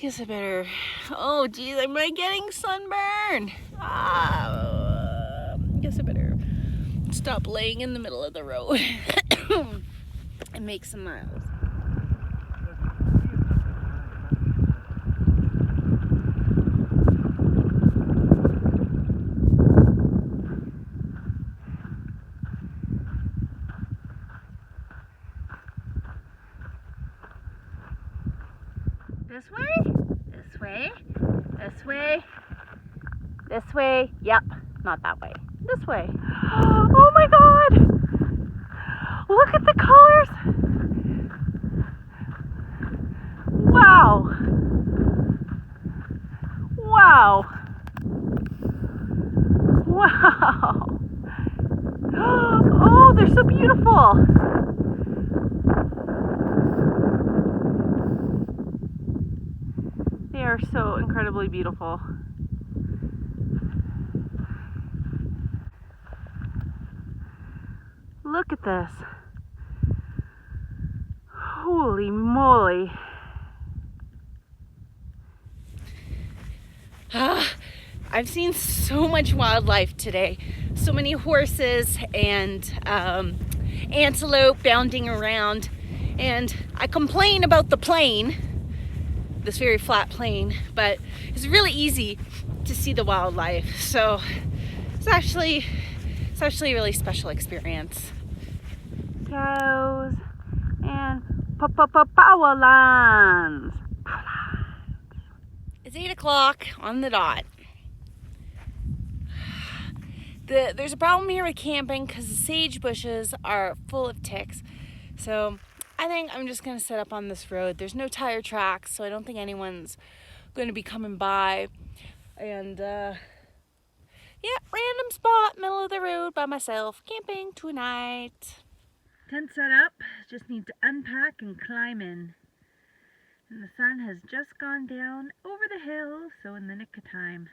Guess I better, oh geez, am I getting sunburn? Guess I better stop laying in the middle of the road and make some miles. This way? This way? This way? This way? Yep, not that way. This way. Oh my god! Look at the colors! Wow! Wow! Wow! Oh, they're so beautiful! They are so incredibly beautiful. Look at this. Holy moly. I've seen so much wildlife today. So many horses and antelope bounding around. And I complain about the plain, this very flat plain, but it's really easy to see the wildlife. So it's actually a really special experience. Cows and POWERLINES. It's 8 o'clock on the dot. There's a problem here with camping because the sage bushes are full of ticks. So I think I'm just going to set up on this road. There's no tire tracks, so I don't think anyone's going to be coming by. And yeah, random spot, middle of the road by myself, camping tonight. Tent set up, just need to unpack and climb in. And the sun has just gone down over the hill, so in the nick of time.